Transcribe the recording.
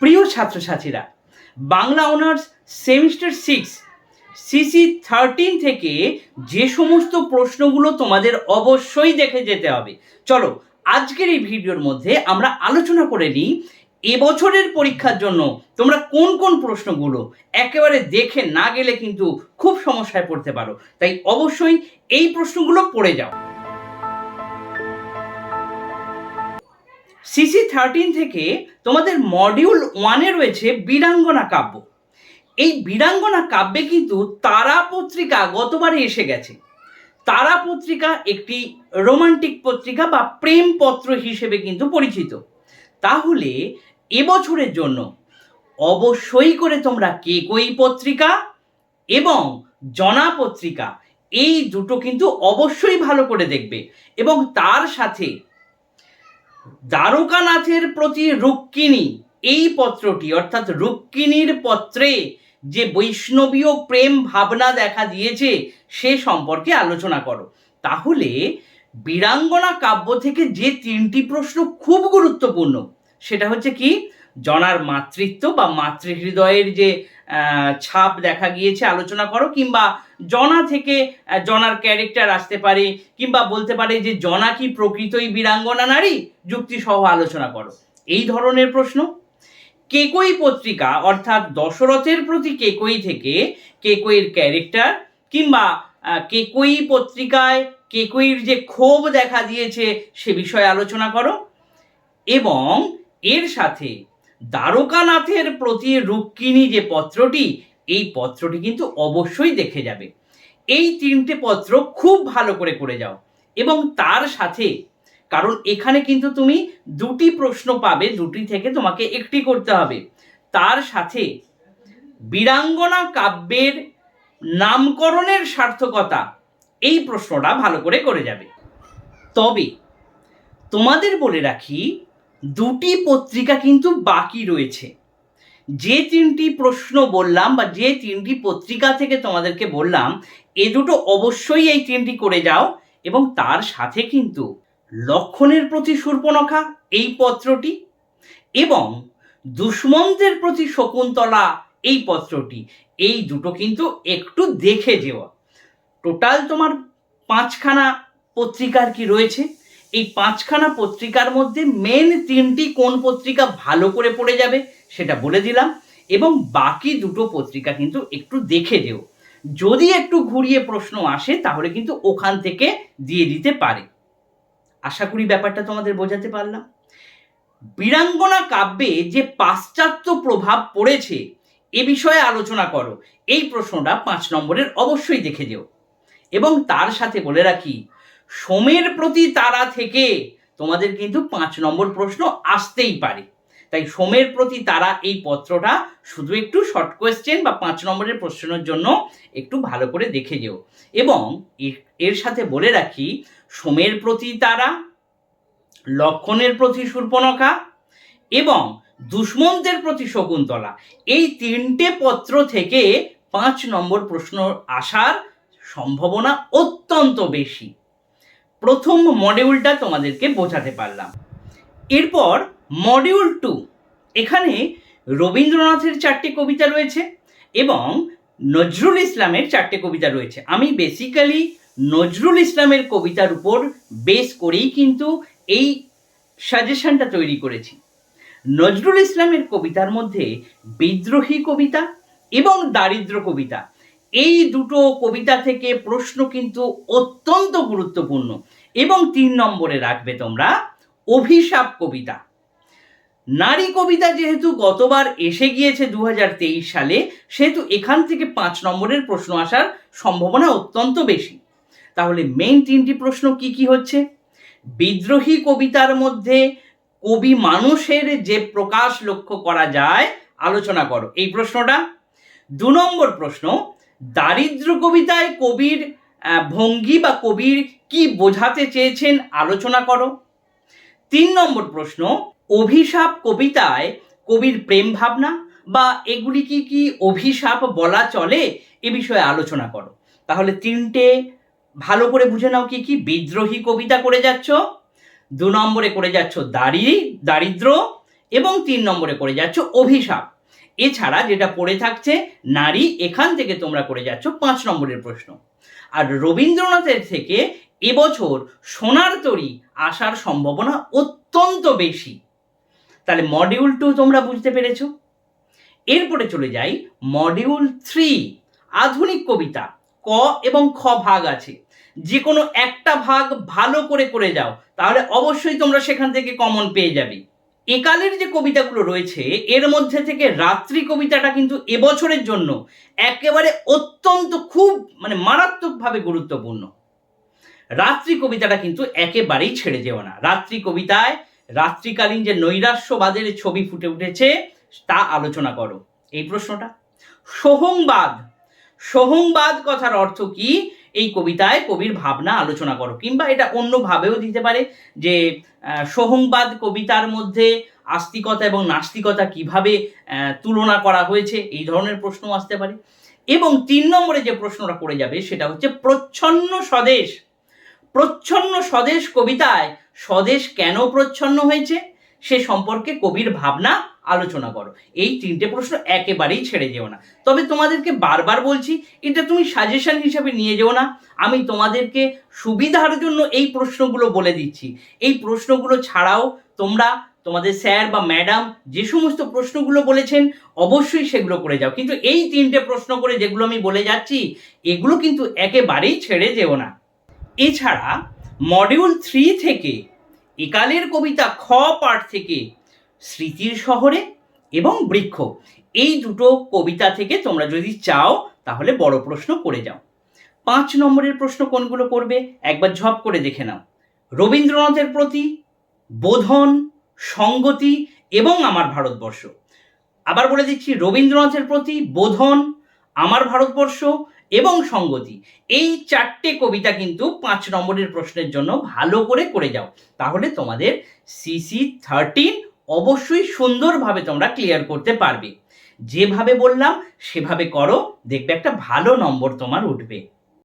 প্রিয় ছাত্রছাত্রীরা, Bangla honours semester 6 CC 13 থেকে যে সমস্ত প্রশ্নগুলো তোমাদের অবশ্যই দেখে যেতে হবে, চলো আজকের এই ভিডিওর মধ্যে আমরা আলোচনা করে নিই এবছরের পরীক্ষার জন্য তোমরা কোন কোন প্রশ্নগুলো একেবারে দেখে না গেলে কিন্তু খুব সমস্যায় পড়তে পারো। তাই অবশ্যই এই প্রশ্নগুলো পড়ে যাও। সিসি 13 থেকে তোমাদের মডিউল 1-এ রয়েছে বীরাঙ্গনা কাব্য। এই বীরাঙ্গনা কাব্যে কিন্তু তারা পত্রিকা গতবারে এসে গেছে। তারা পত্রিকা একটি রোমান্টিক পত্রিকা বা প্রেমপত্র হিসেবে কিন্তু পরিচিত। তাহলে এবছরের জন্য অবশ্যই করে তোমরা কেকই পত্রিকা এবং জনা পত্রিকা এই দুটো কিন্তু অবশ্যই ভালো করে দেখবে, এবং তার সাথে দ্বারকানাথের প্রতি রুক্মিণী এই পত্রটি, অর্থাৎ রুক্মিণীর পত্রে যে বৈষ্ণবীয় প্রেম ভাবনা দেখা দিয়েছে সে সম্পর্কে আলোচনা করো। তাহলে বীরাঙ্গনা কাব্য থেকে যে 3টি প্রশ্ন খুব গুরুত্বপূর্ণ সেটা হচ্ছে কি, জনার মাতৃত্ব বা মাতৃহৃদয়ের যে ছাপ দেখা গিয়েছে আলোচনা করো, কিংবা জনা থেকে জনার ক্যারেক্টার আসতে পারে, কিংবা বলতে পারে যে জনা কি প্রকৃতই বীরাঙ্গনা নারী, যুক্তি সহ আলোচনা করো, এই ধরনের প্রশ্ন। কেকই পত্রিকা অর্থাৎ দশরথের প্রতি কেকই থেকে কেকইর ক্যারেক্টার, কিংবা কেকই পত্রিকায় কেকইর যে ক্ষোভ দেখা দিয়েছে সে বিষয়ে আলোচনা করো, এবং এর সাথে দ্বারকানাথের প্রতি রুক্মিণী যে পত্রটি, এই পত্রটি কিন্তু অবশ্যই দেখে যাবে। এই 3টে পত্র খুব ভালো করে করে যাও, এবং তার সাথে, কারণ এখানে কিন্তু তুমি 2টি প্রশ্ন পাবে, 2টি থেকে তোমাকে একটি করতে হবে, তার সাথে বীরাঙ্গনা কাব্যের নামকরণের সার্থকতা এই প্রশ্নটা ভালো করে করে যাবে। তবে তোমাদের বলে রাখি, 2টি পত্রিকা কিন্তু বাকি রয়েছে। যে 3টি প্রশ্ন বললাম বা যে 3টি পত্রিকা থেকে তোমাদেরকে বললাম, এ দুটো অবশ্যই এই 3টি করে যাও, এবং তার সাথে কিন্তু লক্ষণের প্রতি শূর্পণখা এই পত্রটি এবং দুষ্মন্তের প্রতি শকুন্তলা এই পত্রটি, এই দুটো কিন্তু একটু দেখে যাওয়া। টোটাল তোমার 5খানা পত্রিকার কি রয়েছে, এই 5খানা পত্রিকার মধ্যে মেন 3টি কোন পত্রিকা ভালো করে পড়ে যাবে সেটা বলে দিলাম, এবং বাকি 2টো পত্রিকা কিন্তু একটু দেখে যেও। যদি একটু ঘুরিয়ে প্রশ্ন আসে তাহলে কিন্তু ওখান থেকে দিয়ে দিতে পারে। আশা করি ব্যাপারটা তোমাদের বোঝাতে পারলাম। বীরাঙ্গনা কাব্যে যে পাশ্চাত্য প্রভাব পড়েছে এ বিষয়ে আলোচনা করো, এই প্রশ্নটা 5 নম্বরের অবশ্যই দেখে যেও। এবং তার সাথে বলে রাখি, সোমের প্রতি তারা থেকে তোমাদের কিন্তু 5 নম্বর প্রশ্ন আসতেই পারে। তাই সোমের প্রতি তারা এই পত্রটা শুধু একটু শর্ট কোয়েশ্চেন বা 5 নম্বরের প্রশ্নের জন্য একটু ভালো করে দেখে যেও। এবং এর সাথে বলে রাখি, সোমের প্রতি তারা, লক্ষণের প্রতি শূর্পণখা এবং দুষ্মন্তের প্রতি শকুন্তলা, এই 3টে পত্র থেকে 5 নম্বর প্রশ্ন আসার সম্ভাবনা অত্যন্ত বেশি। প্রথম মডিউলটা তোমাদেরকে বোঝাতে পারলাম। এরপর মডিউল 2, এখানে রবীন্দ্রনাথের 4টে কবিতা রয়েছে এবং নজরুল ইসলামের 4টে কবিতা রয়েছে। আমি বেসিক্যালি নজরুল ইসলামের কবিতার উপর বেস করেই কিন্তু এই সাজেশনটা তৈরি করেছি। নজরুল ইসলামের কবিতার মধ্যে বিদ্রোহী কবিতা এবং দারিদ্র কবিতা, এই দুটো কবিতা থেকে প্রশ্ন কিন্তু অত্যন্ত গুরুত্বপূর্ণ। এবং 3 নম্বরে রাখবে তোমরা অভিশাপ কবিতা। নারী কবিতা যেহেতু গতবার এসে গিয়েছে 2023 সালে, সেহেতু এখান থেকে 5 নম্বরের প্রশ্ন আসার সম্ভাবনা অত্যন্ত বেশি। তাহলে মেইন 3টি প্রশ্ন কি কি হচ্ছে, বিদ্রোহী কবিতার মধ্যে কবি মানুষের যে প্রকাশ লক্ষ্য করা যায় আলোচনা করো, এই প্রশ্নটা। 2 নম্বর প্রশ্ন, দারিদ্র কবিতায় কবির ভঙ্গি বা কবির কি বোঝাতে চেয়েছেন আলোচনা করো। 3 নম্বর প্রশ্ন, অভিশাপ কবিতায় কবির প্রেম ভাবনা বা এগুলি কি কি অভিশাপ বলা চলে এ বিষয়ে আলোচনা করো। তাহলে 3টে ভালো করে বুঝে নাও কি কি। বিদ্রোহী কবিতা করে যাচ্ছ, 2 নম্বরে করে যাচ্ছ দারিদ্র, এবং 3 নম্বরে করে যাচ্ছ অভিশাপ। এছাড়া যেটা পড়ে থাকছে নারী, এখান থেকে তোমরা করে যাচ্ছ 5 নম্বরের প্রশ্ন। আর রবীন্দ্রনাথের থেকে এবছর সোনার তরী আসার সম্ভাবনা অত্যন্ত বেশি। তাহলে মডিউল 2 তোমরা বুঝতে পেরেছো। এরপরে চলে যাই মডিউল 3, আধুনিক কবিতা। ক এবং খ ভাগ আছে, যে কোনো একটা ভাগ ভালো করে করে যাও, তাহলে অবশ্যই তোমরা সেখান থেকে কমন পেয়ে যাবে। একালের যে কবিতাগুলো রয়েছে এর মধ্যে থেকে রাত্রি কবিতাটা কিন্তু এবছরের জন্য একেবারে অত্যন্ত খুব মারাত্মকভাবে গুরুত্বপূর্ণ। রাত্রি কবিতাটা কিন্তু একেবারেই ছেড়ে যেও না। রাত্রি কবিতায় রাত্রিকালীন যে নৈরাশ্যবাদের ছবি ফুটে উঠেছে তা আলোচনা করো। এই প্রশ্নটা। সোহংবাদ, সোহংবাদ কথার অর্থ কি, এই কবিতায় কবির ভাবনা আলোচনা করো। কিংবা এটা অন্যভাবেও দিতে পারে যে সোহংবাদ কবিতার মধ্যে আস্তিকতা এবং নাস্তিকতা কিভাবে তুলনা করা হয়েছে, এই ধরনের প্রশ্ন আসতে পারে। এবং 3 নম্বরে যে প্রশ্নটা করে যাবে সেটা হচ্ছে প্রচ্ছন্ন স্বদেশ। প্রচ্ছন্ন স্বদেশ কবিতায় স্বদেশ কেন প্রচ্ছন্ন হয়েছে সে সম্পর্কে কবির ভাবনা আলোচনা করো। এই 3টে প্রশ্ন একেবারেই ছেড়ে যেও না। তবে তোমাদেরকে বারবার বলছি, এটা তুমি সাজেশন হিসেবে নিয়ে যেও না। আমি তোমাদেরকে সুবিধার জন্য এই প্রশ্নগুলো বলে দিচ্ছি। এই প্রশ্নগুলো ছাড়াও তোমরা তোমাদের স্যার বা ম্যাডাম যে সমস্ত প্রশ্নগুলো বলেছেন অবশ্যই সেগুলো করে যাও, কিন্তু এই 3টে প্রশ্ন করে যেগুলো আমি বলে যাচ্ছি এগুলো কিন্তু একেবারেই ছেড়ে যেও না। এছাড়া মডিউল 3 থেকে একালের কবিতা খ পাঠ থেকে স্মৃতির শহরে এবং বৃক্ষ, এই দুটো কবিতা থেকে তোমরা যদি চাও তাহলে বড় প্রশ্ন করে যাও। 5 নম্বরের প্রশ্ন কোনগুলো করবে একবার ঝপ করে দেখে নাও। রবীন্দ্রনাথের প্রতি, বোধন, সঙ্গতি এবং আমার ভারতবর্ষ। আবার বলে দিচ্ছি, রবীন্দ্রনাথের প্রতি, বোধন, আমার ভারতবর্ষ এবং সঙ্গতি, এই 4টে কবিতা কিন্তু 5 নম্বরের প্রশ্নের জন্য ভালো করে করে যাও। তাহলে তোমাদের সিসি 13 অবশ্যই সুন্দরভাবে তোমরা ক্লিয়ার করতে পারবে। যেভাবে বললাম সেভাবে করো, দেখবে একটা ভালো নম্বর তোমার উঠবে।